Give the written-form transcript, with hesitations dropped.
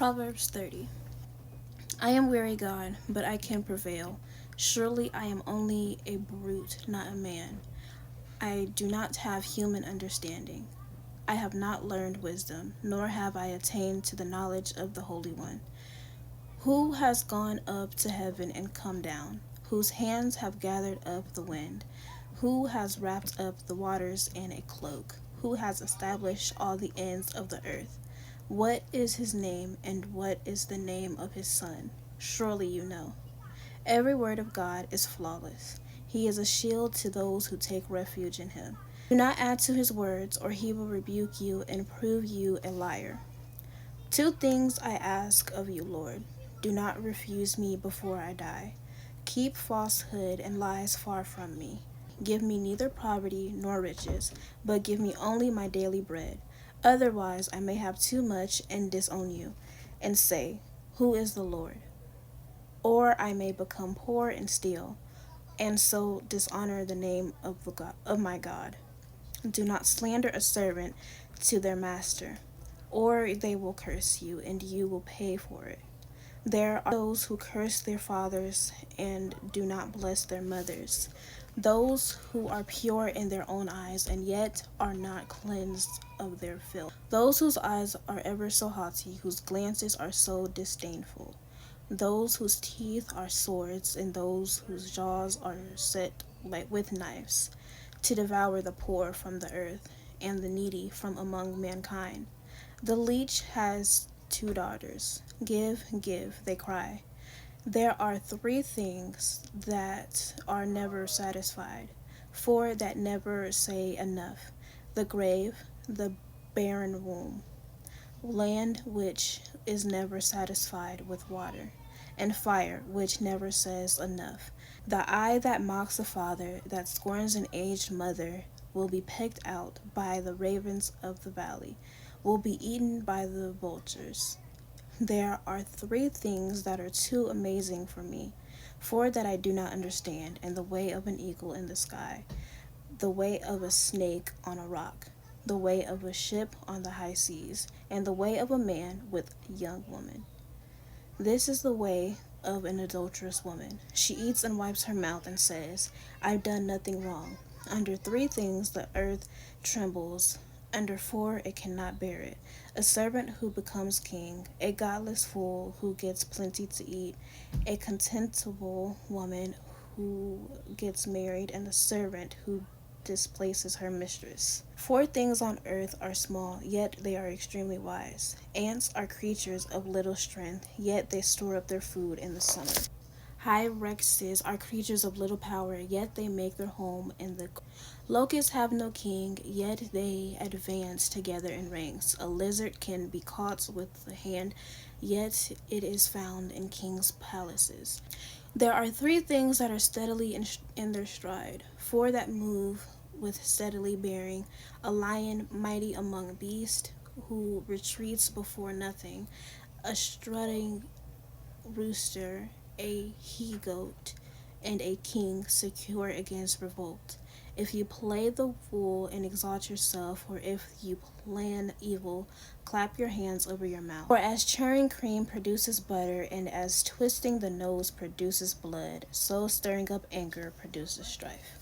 Proverbs 30. I am weary, God, but I can prevail. Surely I am only a brute, not a man. I do not have human understanding. I have not learned wisdom, nor have I attained to the knowledge of the Holy One. Who has gone up to heaven and come down? Whose hands have gathered up the wind? Who has wrapped up the waters in a cloak? Who has established all the ends of the earth? What is his name, and what is the name of his son? Surely you know. Every word of God is flawless. He is a shield to those who take refuge in him. Do not add to his words, or he will rebuke you and prove you a liar. Two things I ask of you, Lord. Do not refuse me before I die. Keep falsehood and lies far from me. Give me neither poverty nor riches, but give me only my daily bread. Otherwise I may have too much and disown you, and say, Who is the Lord? Or I may become poor and steal, and so dishonor the name of my God. Do not slander a servant to their master, or they will curse you, and you will pay for it. There are those who curse their fathers and do not bless their mothers, those who are pure in their own eyes and yet are not cleansed of their filth, those whose eyes are ever so haughty, whose glances are so disdainful, those whose teeth are swords and those whose jaws are set like with knives, to devour the poor from the earth and the needy from among mankind. The leech has two daughters. Give, give, they cry. There are three things that are never satisfied, four that never say enough: the grave, the barren womb, land which is never satisfied with water, and fire which never says enough. The eye that mocks a father, that scorns an aged mother, will be picked out by the ravens of the valley, will be eaten by the vultures. There are three things that are too amazing for me, four that I do not understand, and the way of an eagle in the sky, the way of a snake on a rock, the way of a ship on the high seas, and the way of a man with a young woman. This is the way of an adulterous woman. She eats and wipes her mouth and says, I've done nothing wrong. Under three things the earth trembles, under four it cannot bear it: a servant who becomes king, a godless fool who gets plenty to eat, a contemptible woman who gets married, and a servant who displaces her mistress. Four things on earth are small, yet they are extremely wise. Ants are creatures of little strength, yet they store up their food in the summer. Hyraxes are creatures of little power, yet they make their home in the locusts have no king, yet they advance together in ranks. A lizard can be caught with the hand, yet it is found in kings' palaces. There are three things that are steadily in their stride, four that move with steadily bearing: a lion mighty among beasts, who retreats before nothing, a strutting rooster, a he-goat, and a king secure against revolt. If you play the fool and exalt yourself, or if you plan evil, clap your hands over your mouth. For as churning cream produces butter, and as twisting the nose produces blood, so stirring up anger produces strife.